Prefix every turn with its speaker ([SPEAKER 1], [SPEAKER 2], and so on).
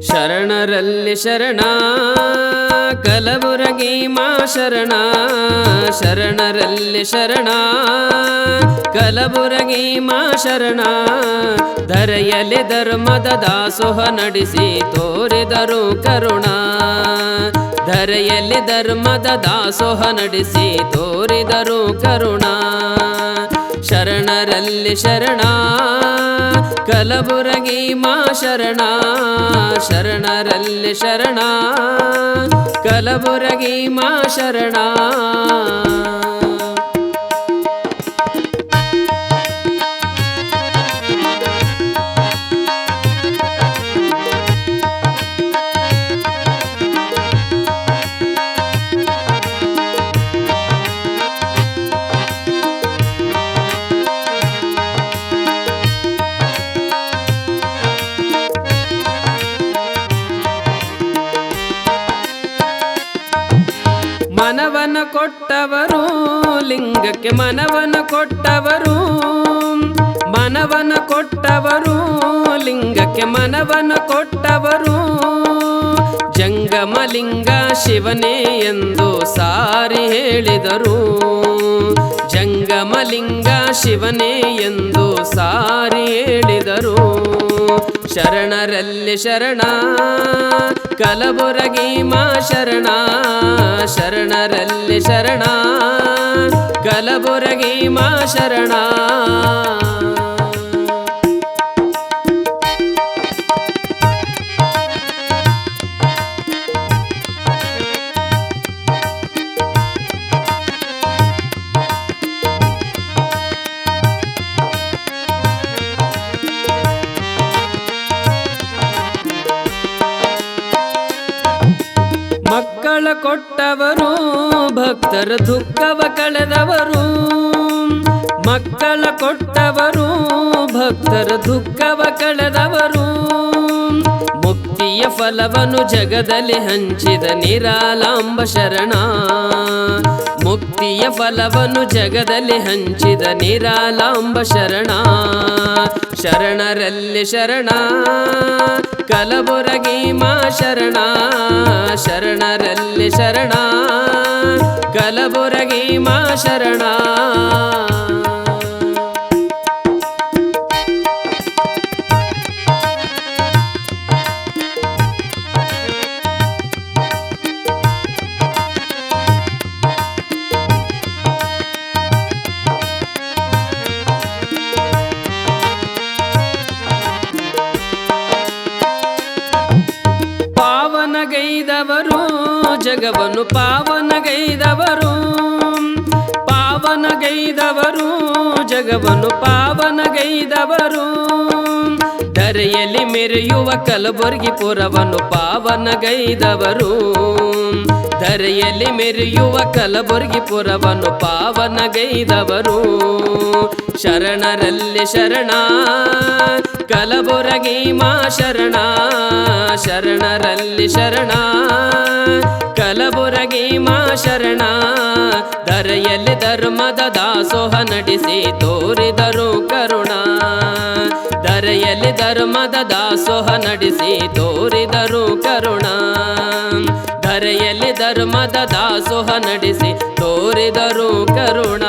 [SPEAKER 1] ಶರಣರಲ್ಲಿ ಶರಣ ಕಲಬುರಗಿ ಮಾ ಶರಣ, ಶರಣರಲ್ಲಿ ಶರಣ ಕಲಬುರಗಿ ಮಾ ಶರಣ. ಧರೆಯಲ್ಲಿ ಧರ್ಮದ ದಾಸೋಹ ನಡೆಸಿ ತೋರಿದರು ಕರುಣ, ಧರೆಯಲ್ಲಿ ಧರ್ಮದ ದಾಸೋಹ ನಡೆಸಿ ತೋರಿದರು ಕರುಣ. ಶರಣರಲ್ಲಿ ಶರಣ ಕಲಬುರಗಿ ಮಾ ಶರಣ, ಶರಣರಲ್ಲಿ ಶರಣ ಕಲಬುರಗಿ ಮಾ ಶರಣ. ಮನವನ ಕೊಟ್ಟವರು ಲಿಂಗಕ್ಕೆ ಮನವನ ಕೊಟ್ಟವರು, ಮನವನ ಕೊಟ್ಟವರು ಲಿಂಗಕ್ಕೆ ಮನವನ ಕೊಟ್ಟವರು. ಜಂಗಮಲಿಂಗ ಶಿವನೇ ಎಂದು ಸಾರಿ ಹೇಳಿದರು, ಜಂಗಮಲಿಂಗ ಶಿವನೇ ಎಂದು ಸಾರಿ ಹೇಳಿದರು. ಶರಣರಲ್ಲಿ ಶರಣ ಕಲಬುರಗಿ ಮಾ ಶರಣ, ಶರಣರಲ್ಲಿ ಶರಣ ಕಲಬುರಗಿ ಮಾ ಶರಣ. ಮಕ್ಕಳ ಕೊಟ್ಟವರು ಭಕ್ತರ ದುಃಖವ ಕಳೆದವರು, ಮಕ್ಕಳ ಕೊಟ್ಟವರು ಭಕ್ತರ ದುಃಖವ ಕಳೆದವರು. ಮುಕ್ತಿಯ ಫಲವನ್ನು ಜಗದಲ್ಲಿ ಹಂಚಿದ ನಿರಾಲಾಂಬ ಶರಣ, ಮುಕ್ತಿಯ ಫಲವನ್ನು ಜಗದಲ್ಲಿ ಹಂಚಿದ ನಿರಾಲಾಂಬ ಶರಣ. ಶರಣರಲ್ಲಿ ಶರಣ ಕಲಬುರಗಿ ಮಾ ಶರಣ, ಶರಣರಲ್ಲಿ ಶರಣ ಕಲಬುರಗಿ ಮಾ ಶರಣ. ಪಾವನಗೈದವರು ಜಗವನ್ನು ಪಾವನಗೈದವರು, ಪಾವನಗೈದವರು ಜಗವನ್ನು ಪಾವನಗೈದವರು. ಧರೆಯಲ್ಲಿ ಮೆರೆಯುವ ಕಲಬುರಗಿ ಪುರವನ್ನು ಪಾವನಗೈದವರು, ಧರೆಯಲ್ಲಿ ಮೆರೆಯುವ ಕಲಬುರಗಿ ಪುರವನ್ನು ಪಾವನಗೈದವರು. ಶರಣರಲ್ಲಿ ಶರಣ ಕಲಬುರಗಿ ಮಾ ಶರಣ, ಶರಣರಲ್ಲಿ ಶರಣ ಕಲಬುರಗಿ ಮಾ ಶರಣ. ಧರೆಯಲ್ಲಿ ಧರ್ಮದ ದಾಸೋಹ ನಡೆಸಿ ತೋರಿದರು ಕರುಣ, ಧರೆಯಲ್ಲಿ ಧರ್ಮದ ದಾಸೋಹ ನಡೆಸಿ ತೋರಿದರು ಕರುಣ, ಧರೆಯಲ್ಲಿ ಧರ್ಮದ ದಾಸೋಹ ನಡೆಸಿ ತೋರಿದರು ಕರುಣ.